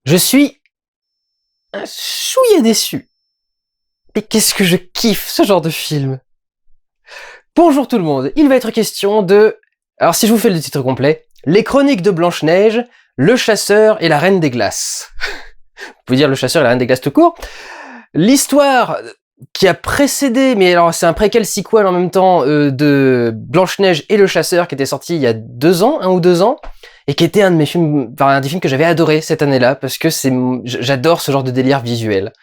Je suis un chouïa déçu. Mais qu'est-ce que je kiffe ce genre de film. Bonjour tout le monde, il va être question de... Alors si je vous fais le titre complet, Les Chroniques de Blanche-Neige, Le Chasseur et la Reine des Glaces. Vous pouvez dire Le Chasseur et la Reine des Glaces tout court. L'histoire qui a précédé, mais alors c'est un préquel sequel en même temps, de Blanche-Neige et Le Chasseur qui était sorti il y a 2 ans, 1 ou 2 ans, et qui était un de mes films, enfin un des films que j'avais adoré cette année-là, parce que j'adore ce genre de délire visuel.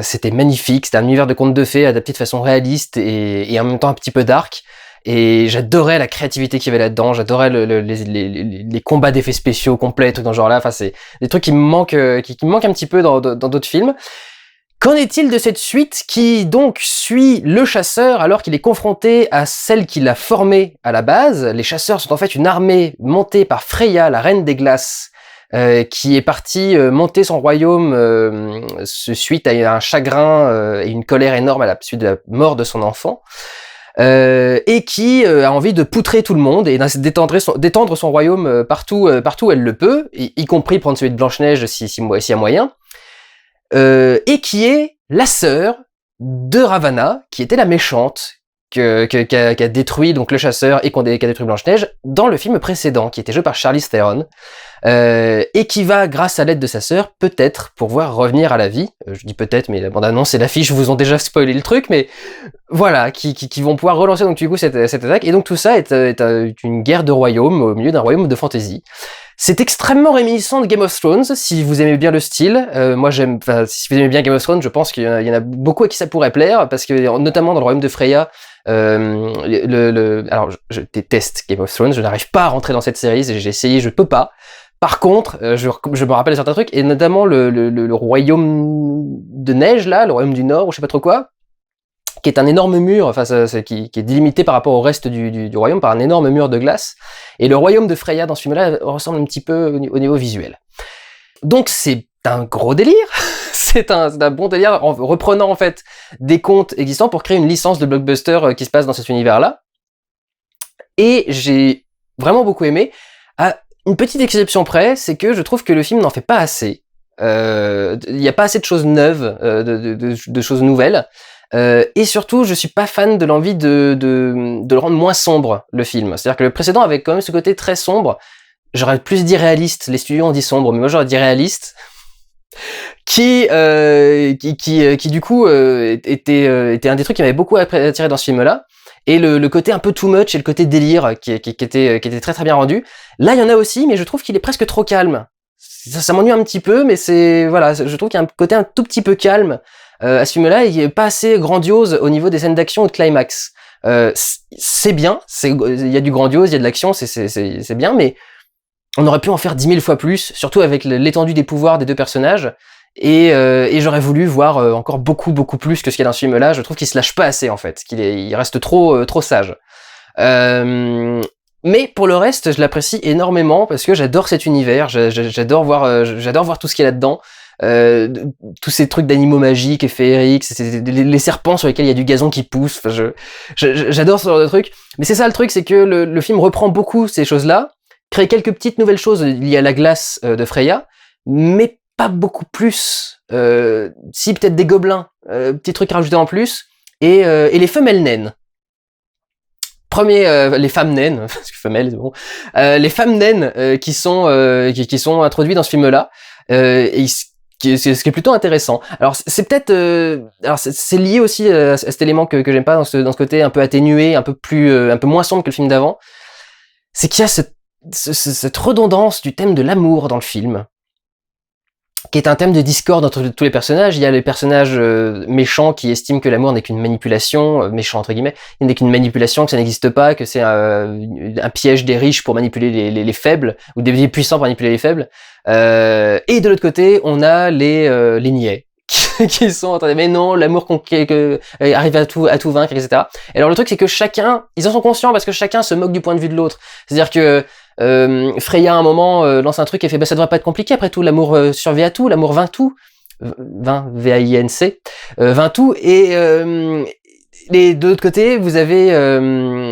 C'était magnifique, c'était un univers de contes de fées adapté de façon réaliste et en même temps un petit peu dark. Et j'adorais la créativité qu'il y avait là-dedans, j'adorais les combats d'effets spéciaux complets, trucs dans ce genre-là. Enfin, c'est des trucs qui me manquent, qui me manquent un petit peu dans d'autres films. Qu'en est-il de cette suite qui donc suit le chasseur alors qu'il est confronté à celle qui l'a formé à la base? Les chasseurs sont en fait une armée montée par Freya, la reine des glaces, qui est partie monter son royaume suite à un chagrin et une colère énorme à la suite de la mort de son enfant. Et qui a envie de poutrer tout le monde et d'étendre son royaume partout où elle le peut, y compris prendre celui de Blanche-Neige s'il y a moyen. Et qui est la sœur de Ravana, qui était la méchante, qui a détruit donc le chasseur et qui a détruit Blanche-Neige dans le film précédent, qui était joué par Charlize Theron, et qui va, grâce à l'aide de sa sœur, peut-être pouvoir revenir à la vie. Je dis peut-être, mais la bande-annonce et l'affiche vous ont déjà spoilé le truc, mais voilà, qui vont pouvoir relancer donc du coup cette attaque. Et donc tout ça est une guerre de royaumes au milieu d'un royaume de fantasy. C'est extrêmement réminiscent de Game of Thrones, si vous aimez bien le style. Moi si vous aimez bien Game of Thrones, je pense qu'il y en a beaucoup à qui ça pourrait plaire, parce que notamment dans le royaume de Freya, alors je déteste Game of Thrones, je n'arrive pas à rentrer dans cette série, j'ai essayé, je peux pas. Par contre, je me rappelle certains trucs, et notamment le royaume de neige là, le royaume du Nord, ou je sais pas trop quoi, qui est un énorme mur, enfin qui est délimité par rapport au reste du royaume par un énorme mur de glace. Et le royaume de Freya dans ce film-là ressemble un petit peu au niveau visuel. Donc c'est un gros délire, c'est un bon délire en reprenant en fait des contes existants pour créer une licence de blockbuster qui se passe dans cet univers-là. Et j'ai vraiment beaucoup aimé. À une petite exception près, c'est que je trouve que le film n'en fait pas assez. Il n'y a pas assez de choses neuves, de choses nouvelles. Et surtout, je suis pas fan de l'envie de le rendre moins sombre, le film. C'est-à-dire que le précédent avait quand même ce côté très sombre. J'aurais plus dit réaliste. Les studios ont dit sombre, mais moi j'aurais dit réaliste. Qui du coup était un des trucs qui m'avait beaucoup attiré dans ce film-là. Et le côté un peu too much et le côté délire qui était très très bien rendu. Là, il y en a aussi, mais je trouve qu'il est presque trop calme. Ça m'ennuie un petit peu, mais je trouve qu'il y a un côté un tout petit peu calme. À ce film-là, il est pas assez grandiose au niveau des scènes d'action ou de climax. C'est bien, il y a du grandiose, il y a de l'action, c'est bien, mais on aurait pu en faire 10 000 fois plus, surtout avec l'étendue des pouvoirs des deux personnages. Et j'aurais voulu voir encore beaucoup plus que ce qu'il y a dans ce film-là. Je trouve qu'il se lâche pas assez en fait, il reste trop sage. Mais pour le reste, je l'apprécie énormément parce que j'adore cet univers, j'adore voir tout ce qu'il y a là-dedans. Tous ces trucs d'animaux magiques et féeriques, les serpents sur lesquels il y a du gazon qui pousse. Enfin, j'adore ce genre de trucs. Mais c'est ça le truc, c'est que le film reprend beaucoup ces choses-là, crée quelques petites nouvelles choses liées à la glace de Freya, mais pas beaucoup plus. Si peut-être des gobelins, petits trucs rajoutés en plus, et les femelles naines. Les femmes naines, parce que femelles c'est bon. Les femmes naines qui sont introduites dans ce film-là, et ce qui est plutôt intéressant. Alors c'est peut-être, c'est lié aussi à cet élément que j'aime pas dans ce côté un peu atténué, un peu moins sombre que le film d'avant. C'est qu'il y a cette redondance du thème de l'amour dans le film, qui est un thème de discorde entre tous les personnages. Il y a les personnages méchants qui estiment que l'amour n'est qu'une manipulation, méchant entre guillemets, il n'est qu'une manipulation, que ça n'existe pas, que c'est un piège des riches pour manipuler les faibles, ou des puissants pour manipuler les faibles. Et de l'autre côté, on a les niais, qui sont en train de dire, mais non, l'amour arrive à tout vaincre, etc. Et alors le truc, c'est que ils en sont conscients parce que chacun se moque du point de vue de l'autre. C'est-à-dire que Freya à un moment lance un truc et fait ça devrait pas être compliqué, après tout l'amour survit à tout, l'amour vainc tout, V-A-I-N-C, vainc tout, et de l'autre côté, vous avez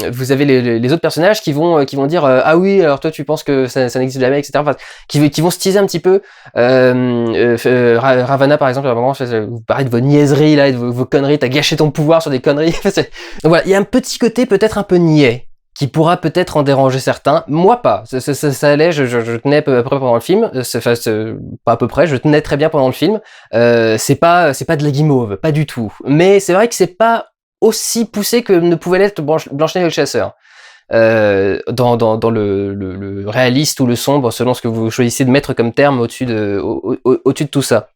les autres personnages qui vont dire ah oui, alors toi tu penses que ça n'existe jamais, etc. Enfin, qui vont se teaser un petit peu. Ravana par exemple, à un moment, vous parlez de vos niaiseries là, de vos conneries, t'as gâché ton pouvoir sur des conneries. Donc voilà, il y a un petit côté peut-être un peu niais qui pourra peut-être en déranger certains. Moi pas, ça allait, je tenais à peu près pendant le film, pas à peu près, je tenais très bien pendant le film. C'est pas de la guimauve, pas du tout. Mais c'est vrai que c'est pas aussi poussé que ne pouvait l'être Blanche-Neige et le Chasseur. Dans le réaliste ou le sombre, selon ce que vous choisissez de mettre comme terme au-dessus de tout ça.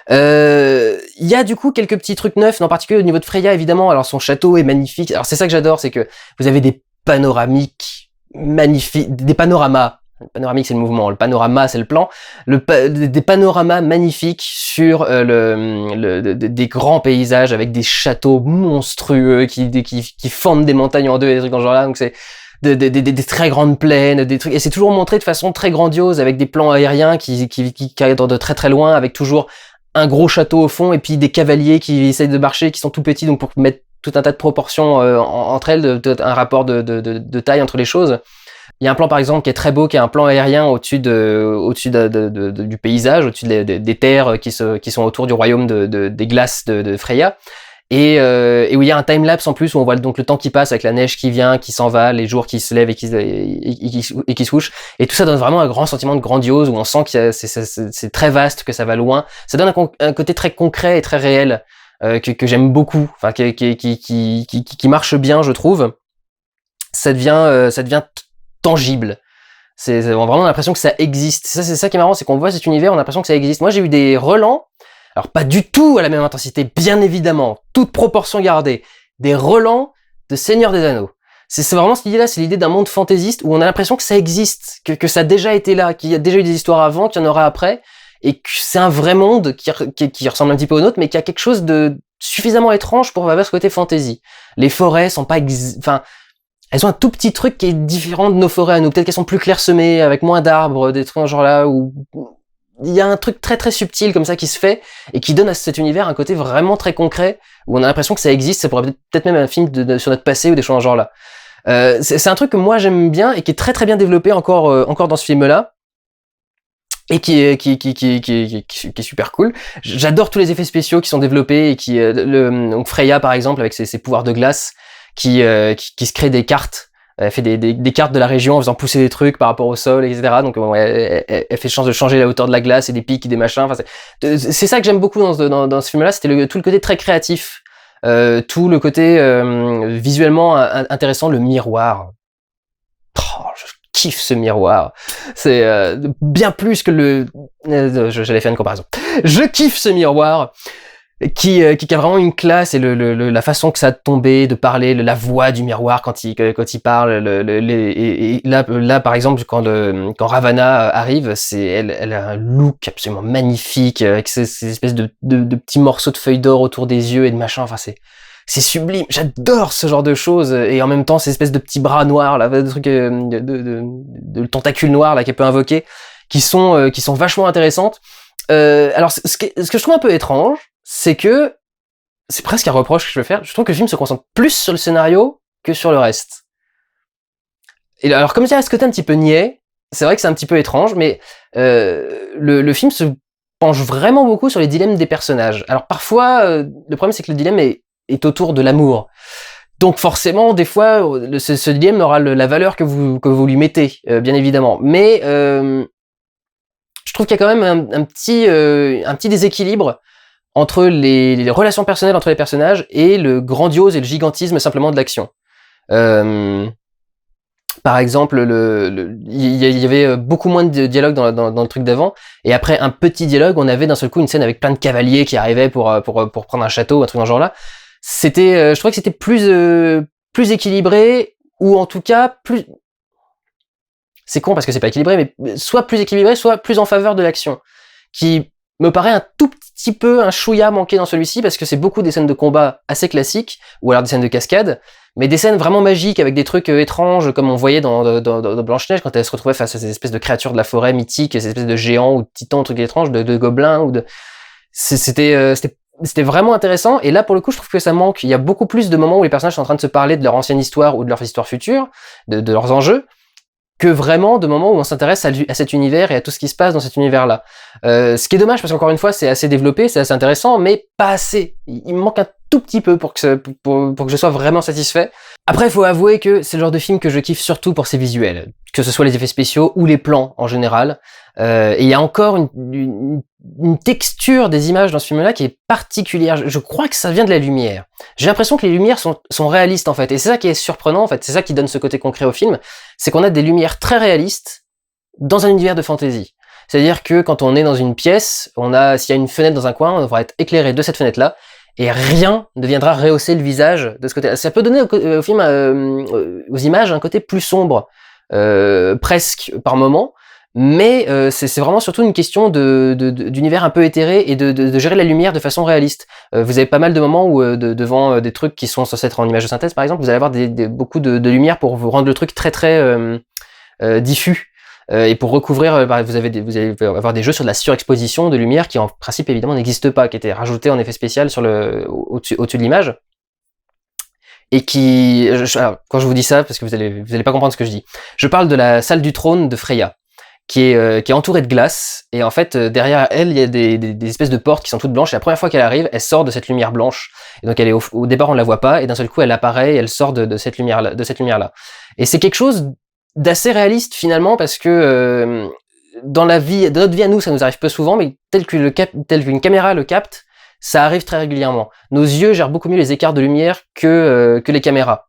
Il y a du coup quelques petits trucs neufs, en particulier au niveau de Freya évidemment. Alors son château est magnifique. Alors c'est ça que j'adore, c'est que vous avez des panoramiques magnifiques, des panoramas. Le panoramique c'est le mouvement, le panorama c'est le plan. Des panoramas magnifiques sur des grands paysages avec des châteaux monstrueux qui fendent des montagnes en deux et des trucs dans ce genre-là. Donc c'est des très grandes plaines, des trucs, et c'est toujours montré de façon très grandiose avec des plans aériens qui cadrent de très très loin, avec toujours un gros château au fond et puis des cavaliers qui essayent de marcher, qui sont tout petits, donc pour mettre tout un tas de proportions entre elles, un rapport de taille entre les choses. Il y a un plan par exemple qui est très beau, qui est un plan aérien au-dessus du paysage, au-dessus des terres qui sont autour du royaume des glaces de Freya. Et où il y a un time-lapse en plus où on voit donc le temps qui passe avec la neige qui vient, qui s'en va, les jours qui se lèvent et qui se couchent. Et tout ça donne vraiment un grand sentiment de grandiose où on sent que c'est très vaste, que ça va loin. Ça donne un côté très concret et très réel que j'aime beaucoup, enfin qui marche bien, je trouve. Ça devient tangible. C'est vraiment l'impression que ça existe. C'est ça qui est marrant, c'est qu'on voit cet univers, on a l'impression que ça existe. Moi, j'ai eu des relents. Alors pas du tout à la même intensité, bien évidemment, toute proportion gardée, des relents de Seigneur des Anneaux. C'est vraiment cette idée-là, c'est l'idée d'un monde fantaisiste où on a l'impression que ça existe, que ça a déjà été là, qu'il y a déjà eu des histoires avant, qu'il y en aura après, et que c'est un vrai monde qui ressemble un petit peu au nôtre, mais qui a quelque chose de suffisamment étrange pour avoir ce côté fantasy. Les forêts sont pas, enfin, elles ont un tout petit truc qui est différent de nos forêts à nous. Peut-être qu'elles sont plus clairsemées, avec moins d'arbres, des trucs dans ce genre-là, où il y a un truc très très subtil comme ça qui se fait et qui donne à cet univers un côté vraiment très concret où on a l'impression que ça existe. Ça pourrait peut-être même un film sur notre passé ou des choses dans ce genre-là. C'est un truc que moi j'aime bien et qui est très très bien développé encore dans ce film-là et qui est super cool. J'adore tous les effets spéciaux qui sont développés et donc Freya par exemple avec ses pouvoirs de glace qui se crée des cartes. Elle fait des cartes de la région en faisant pousser des trucs par rapport au sol, etc. Donc elle fait chance de changer la hauteur de la glace et des pics et des machins. Enfin, c'est ça que j'aime beaucoup dans ce film-là, c'était tout le côté très créatif, tout le côté visuellement intéressant, le miroir. Oh, je kiffe ce miroir. C'est bien plus que j'allais faire une comparaison. Je kiffe ce miroir. Qui a vraiment une classe et la façon que ça a de tomber, de parler, la voix du miroir quand il parle, et là par exemple quand Ravana arrive, elle a un look absolument magnifique avec ces espèces de petits morceaux de feuilles d'or autour des yeux et de machin. Enfin c'est sublime. J'adore ce genre de choses et en même temps ces espèces de petits bras noirs là, de trucs de tentacules noirs là qu'elle peut invoquer, qui sont vachement intéressantes. Alors ce que je trouve un peu étrange, c'est que c'est presque un reproche que je veux faire. Je trouve que le film se concentre plus sur le scénario que sur le reste. Et alors, comme il y a ce côté un petit peu niais, c'est vrai que c'est un petit peu étrange, mais le film se penche vraiment beaucoup sur les dilemmes des personnages. Alors parfois, le problème c'est que le dilemme est autour de l'amour. Donc forcément, des fois, ce dilemme aura la valeur que vous lui mettez, bien évidemment. Mais je trouve qu'il y a quand même un petit déséquilibre entre les relations personnelles entre les personnages et le grandiose et le gigantisme simplement de l'action. Par exemple, il y avait beaucoup moins de dialogue dans le truc d'avant, et après un petit dialogue, on avait d'un seul coup une scène avec plein de cavaliers qui arrivaient pour prendre un château, un truc dans ce genre-là. Je trouvais que c'était plus équilibré, ou en tout cas plus... C'est con parce que c'est pas équilibré, mais soit plus équilibré, soit plus en faveur de l'action, qui me paraît un tout petit peu, un chouïa manqué dans celui-ci, parce que c'est beaucoup des scènes de combat assez classiques, ou alors des scènes de cascade, mais des scènes vraiment magiques, avec des trucs étranges, comme on voyait dans Blanche-Neige, quand elle se retrouvait face à ces espèces de créatures de la forêt mythiques, ces espèces de géants, ou de titans, trucs étranges, de gobelins, ou de... C'était c'était vraiment intéressant, et là pour le coup je trouve que ça manque. Il y a beaucoup plus de moments où les personnages sont en train de se parler de leur ancienne histoire ou de leur histoire future, de leurs enjeux, que vraiment de moments où on s'intéresse à cet univers et à tout ce qui se passe dans cet univers-là. Ce qui est dommage parce qu'encore une fois c'est assez développé, c'est assez intéressant, mais pas assez. Il me manque un tout petit peu pour que je sois vraiment satisfait. Après il faut avouer que c'est le genre de film que je kiffe surtout pour ses visuels, que ce soit les effets spéciaux ou les plans en général. Et il y a encore une texture des images dans ce film-là qui est particulière. Je crois que ça vient de la lumière. J'ai l'impression que les lumières sont réalistes en fait, et c'est ça qui est surprenant en fait, c'est ça qui donne ce côté concret au film, c'est qu'on a des lumières très réalistes dans un univers de fantasy. C'est-à-dire que quand on est dans une pièce, s'il y a une fenêtre dans un coin, on devra être éclairé de cette fenêtre-là, et rien ne viendra rehausser le visage de ce côté-là. Ça peut donner au film, aux images, un côté plus sombre, presque par moment. Mais c'est vraiment surtout une question d'univers un peu éthéré et de gérer la lumière de façon réaliste. Vous avez pas mal de moments où devant des trucs qui sont censés être en image de synthèse par exemple, vous allez avoir beaucoup de lumière pour vous rendre le truc très diffus. Et pour recouvrir, vous allez avoir des jeux sur de la surexposition de lumière qui en principe évidemment n'existe pas, qui était rajouté en effet spécial au-dessus de l'image. Et alors, quand je vous dis ça, parce que vous allez pas comprendre ce que je dis, je parle de la salle du trône de Freya, qui est entourée de glace, et en fait derrière elle il y a des espèces de portes qui sont toutes blanches, et la première fois qu'elle arrive, elle sort de cette lumière blanche, et donc elle est au départ on la voit pas, et d'un seul coup elle apparaît et elle sort de cette lumière là. Et c'est quelque chose d'assez réaliste finalement, parce que dans notre vie à nous ça nous arrive peu souvent, mais tel qu'une caméra le capte, ça arrive très régulièrement. Nos yeux gèrent beaucoup mieux les écarts de lumière que les caméras.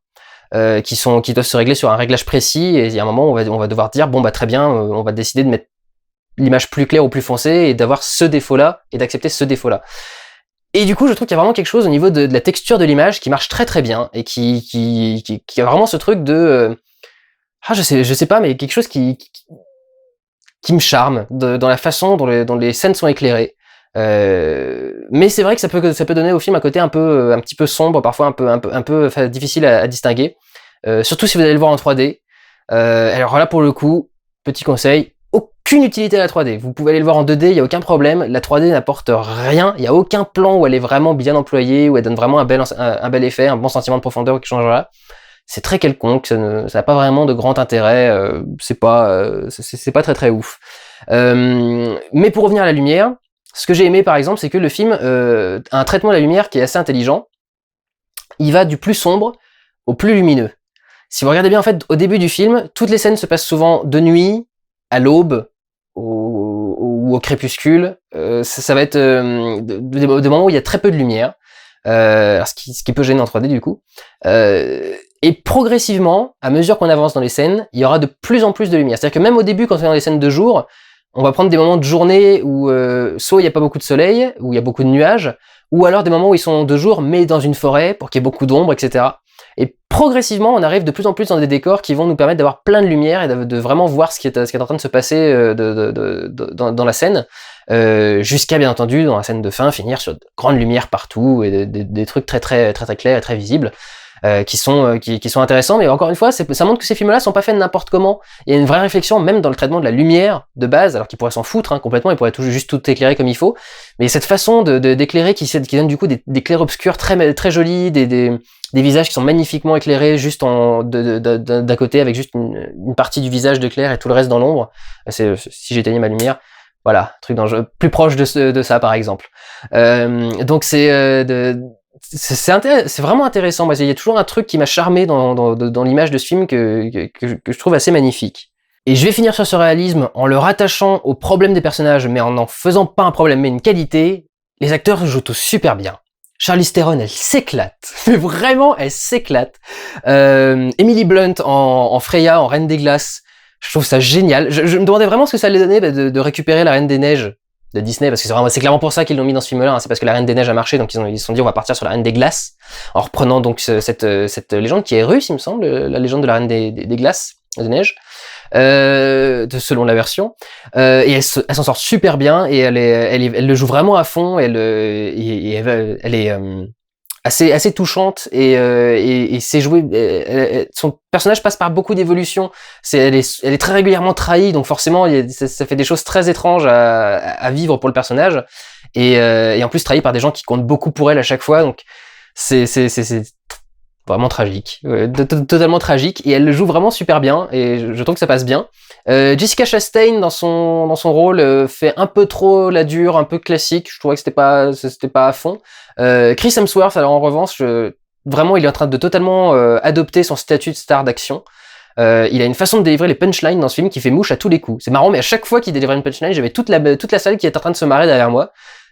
Qui doivent se régler sur un réglage précis, et il y a un moment où on va devoir dire bon bah très bien, on va décider de mettre l'image plus claire ou plus foncée et d'avoir ce défaut-là et d'accepter ce défaut-là. Et du coup, je trouve qu'il y a vraiment quelque chose au niveau de la texture de l'image qui marche très très bien et qui a vraiment ce truc de je sais pas, mais quelque chose qui me charme dans la façon dont les scènes sont éclairées. Mais c'est vrai que ça peut donner au film un côté un petit peu sombre, parfois un peu difficile à distinguer, surtout si vous allez le voir en 3D. Alors là pour le coup, petit conseil, aucune utilité à la 3D. Vous pouvez aller le voir en 2D, il y a aucun problème. La 3D n'apporte rien, il y a aucun plan où elle est vraiment bien employée, où elle donne vraiment un bel effet, un bon sentiment de profondeur ou quelque chose là. C'est très quelconque, ça n'a pas vraiment de grand intérêt, c'est pas très très ouf. Mais pour revenir à la lumière, ce que j'ai aimé par exemple, c'est que le film a un traitement de la lumière qui est assez intelligent. Il va du plus sombre au plus lumineux. Si vous regardez bien en fait, au début du film, toutes les scènes se passent souvent de nuit, à l'aube, ou au crépuscule. Ça va être des moments où il y a très peu de lumière, alors ce qui peut gêner en 3D du coup. Et progressivement, à mesure qu'on avance dans les scènes, il y aura de plus en plus de lumière. C'est-à-dire que même au début, quand on est dans les scènes de jour, on va prendre des moments de journée où soit il n'y a pas beaucoup de soleil, où il y a beaucoup de nuages, ou alors des moments où ils sont de jour mais dans une forêt pour qu'il y ait beaucoup d'ombre, etc. Et progressivement, on arrive de plus en plus dans des décors qui vont nous permettre d'avoir plein de lumière et de vraiment voir ce qui est en train de se passer dans la scène, jusqu'à bien entendu dans la scène de fin finir sur de grandes lumières partout et des trucs très très très très clairs et très visibles. Qui sont intéressants, mais encore une fois, ça montre que ces films-là sont pas faits n'importe comment. Il y a une vraie réflexion, même dans le traitement de la lumière de base, alors qu'ils pourraient s'en foutre complètement, ils pourraient juste tout éclairer comme il faut. Mais cette façon d'éclairer qui donne du coup des clairs-obscurs très très jolis, des visages qui sont magnifiquement éclairés juste d'un côté avec juste une partie du visage de clair et tout le reste dans l'ombre. Si j'éteignais ma lumière. Voilà, truc plus proche de ça par exemple. Donc c'est vraiment intéressant. Moi, il y a toujours un truc qui m'a charmé dans l'image de ce film que je trouve assez magnifique. Et je vais finir sur ce réalisme en le rattachant au problème des personnages, mais en faisant pas un problème, mais une qualité. Les acteurs jouent tous super bien. Charlize Theron, elle s'éclate. Mais vraiment, elle s'éclate. Emily Blunt en Freya, en Reine des Glaces. Je trouve ça génial. Je me demandais vraiment ce que ça allait donner de récupérer la Reine des Neiges de Disney, parce que c'est clairement pour ça qu'ils l'ont mis dans ce film-là, c'est parce que la Reine des Neiges a marché, donc ils se sont dit on va partir sur la Reine des Glaces, en reprenant donc cette légende qui est russe, il me semble, la légende de la Reine des Glaces, des Neiges, selon la version, et elle s'en sort super bien, et elle le joue vraiment à fond, elle est assez touchante et c'est joué. Son personnage passe par beaucoup d'évolutions. Elle est très régulièrement trahie, donc forcément ça fait des choses très étranges à vivre pour le personnage et en plus trahie par des gens qui comptent beaucoup pour elle à chaque fois. Donc c'est vraiment tragique, totalement tragique, et elle le joue vraiment super bien, et je trouve que ça passe bien. Jessica Chastain dans son rôle fait un peu trop la dure, un peu classique. Je trouvais que c'était pas à fond. Chris Hemsworth, alors en revanche, vraiment il est en train de totalement adopter son statut de star d'action. Il a une façon de délivrer les punchlines dans ce film qui fait mouche à tous les coups. C'est marrant, mais à chaque fois qu'il délivrait une punchline, j'avais toute la salle qui était en train de se marrer derrière moi.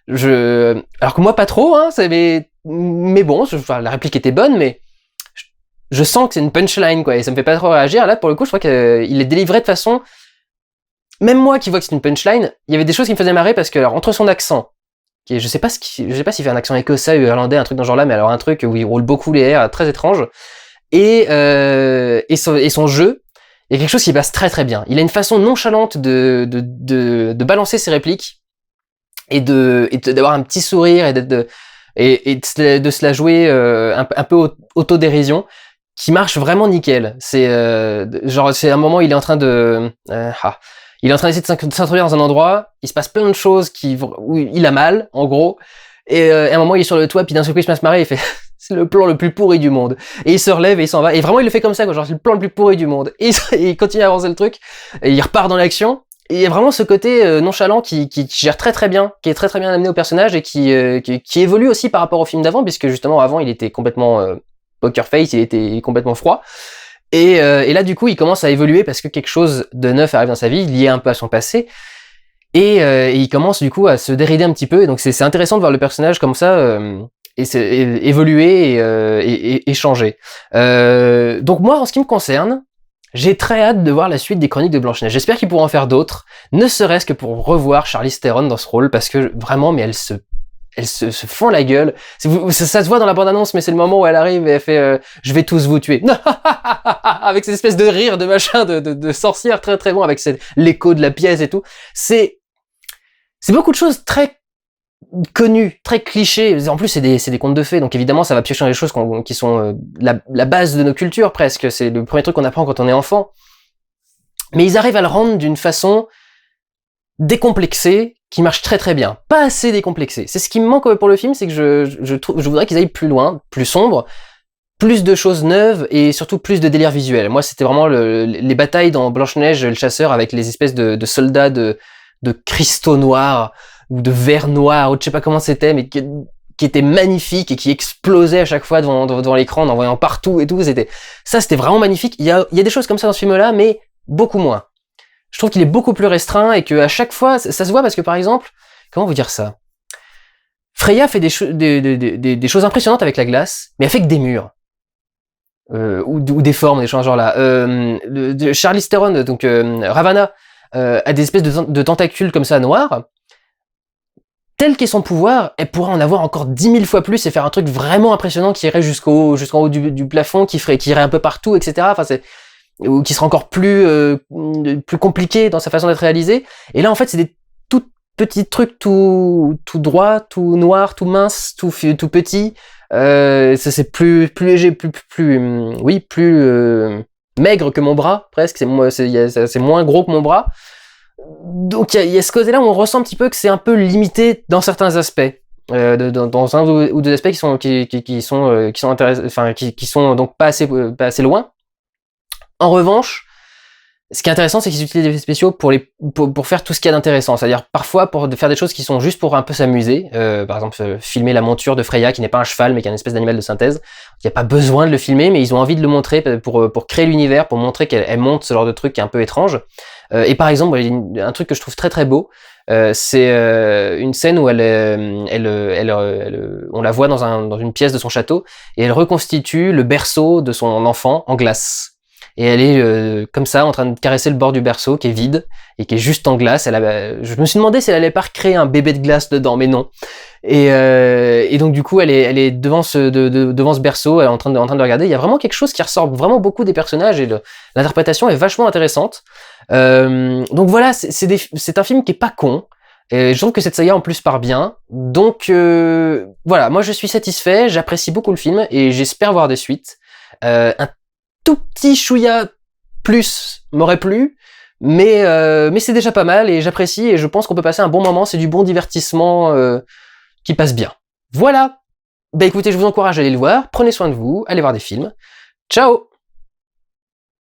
Alors que moi pas trop, hein, mais bon, la réplique était bonne, mais je sens que c'est une punchline, quoi, et ça me fait pas trop réagir. Là, pour le coup, je crois qu'il est délivré de façon... Même moi qui vois que c'est une punchline, il y avait des choses qui me faisaient marrer parce que, alors, entre son accent, qui est, je sais pas s'il fait un accent écossais ou irlandais, un truc dans ce genre-là, mais alors un truc où il roule beaucoup les airs, très étrange, et son jeu, il y a quelque chose qui passe très très bien. Il a une façon nonchalante de balancer ses répliques, et d'avoir un petit sourire, et de se la jouer un peu autodérision, qui marche vraiment nickel. C'est c'est un moment où il est en train d'essayer de s'introduire dans un endroit, il se passe plein de choses où il a mal, en gros, et à un moment il est sur le toit, puis d'un seul coup il se met à se marrer, il fait c'est le plan le plus pourri du monde, et il se relève et il s'en va, et vraiment il le fait comme ça, quoi, genre c'est le plan le plus pourri du monde, et il continue à avancer le truc, et il repart dans l'action. Et il y a vraiment ce côté nonchalant qui gère très très bien, qui est très très bien amené au personnage, et qui évolue aussi par rapport au film d'avant, puisque justement avant il était complètement poker face, il était complètement froid. Et là du coup il commence à évoluer parce que quelque chose de neuf arrive dans sa vie, lié un peu à son passé, et il commence du coup à se dérider un petit peu. Et donc c'est intéressant de voir le personnage comme ça évoluer et changer. Donc moi en ce qui me concerne, j'ai très hâte de voir la suite des Chroniques de Blanche-Neige. J'espère qu'ils pourront en faire d'autres, ne serait-ce que pour revoir Charlize Theron dans ce rôle, parce que vraiment, mais elle se font la gueule. Ça se voit dans la bande-annonce, mais c'est le moment où elle arrive et elle fait je vais tous vous tuer. Avec cette espèce de rire, de machin, de sorcière très très bon, avec l'écho de la pièce et tout. C'est beaucoup de choses très connues, très clichés. En plus, c'est des contes de fées, donc évidemment, ça va piocher dans les choses qui sont la base de nos cultures, presque. C'est le premier truc qu'on apprend quand on est enfant. Mais ils arrivent à le rendre d'une façon décomplexée, qui marche très très bien. Pas assez décomplexée. C'est ce qui me manque pour le film, c'est que je voudrais qu'ils aillent plus loin, plus sombre, plus de choses neuves et surtout plus de délire visuel. Moi, c'était vraiment les batailles dans Blanche-Neige, le chasseur, avec les espèces de soldats de cristaux noirs ou de verre noir, ou je sais pas comment c'était, mais qui était magnifique et qui explosait à chaque fois devant l'écran, en envoyant partout et tout. C'était vraiment magnifique. Il y a des choses comme ça dans ce film-là, mais beaucoup moins. Je trouve qu'il est beaucoup plus restreint et que à chaque fois, ça se voit parce que par exemple, comment vous dire ça? Freya fait des choses impressionnantes avec la glace, mais elle fait que des murs. Ou des formes, des choses genre là. Charlize Theron, donc Ravana, a des espèces de tentacules comme ça noirs. Tel qu'est son pouvoir, elle pourrait en avoir encore 10 000 fois plus et faire un truc vraiment impressionnant qui irait jusqu'en haut du plafond, qui irait un peu partout, etc. Enfin, ou qui serait encore plus compliqué dans sa façon d'être réalisé. Et là, en fait, c'est des tout petits trucs tout droits, tout noirs, tout minces, tout petits. C'est plus léger, plus maigre que mon bras, presque. C'est moins gros que mon bras. Donc il y a ce côté-là où on ressent un petit peu que c'est un peu limité dans certains aspects, dans un ou deux aspects qui sont intéressants, enfin qui sont donc pas assez loin. En revanche, ce qui est intéressant, c'est qu'ils utilisent des effets spéciaux pour faire tout ce qu'il y a d'intéressant. C'est-à-dire parfois pour faire des choses qui sont juste pour un peu s'amuser. Par exemple, filmer la monture de Freya, qui n'est pas un cheval, mais qui est une espèce d'animal de synthèse. Il n'y a pas besoin de le filmer, mais ils ont envie de le montrer pour créer l'univers, pour montrer qu'elle monte ce genre de truc qui est un peu étrange. Et par exemple, un truc que je trouve très très beau, c'est une scène où on la voit dans une pièce de son château, et elle reconstitue le berceau de son enfant en glace. Et elle est comme ça, en train de caresser le bord du berceau, qui est vide, et qui est juste en glace. Je me suis demandé si elle allait pas recréer un bébé de glace dedans, mais non. Et donc du coup, elle est devant ce berceau, elle est en train de le regarder. Il y a vraiment quelque chose qui ressort vraiment beaucoup des personnages, et l'interprétation est vachement intéressante. Donc voilà, c'est un film qui est pas con, Et je trouve que cette saga en plus part bien. Donc voilà, moi je suis satisfait, j'apprécie beaucoup le film et j'espère voir des suites. Un tout petit chouïa plus m'aurait plu, mais c'est déjà pas mal et j'apprécie et je pense qu'on peut passer un bon moment, c'est du bon divertissement qui passe bien. Voilà. Bah écoutez, je vous encourage à aller le voir, prenez soin de vous, allez voir des films. Ciao!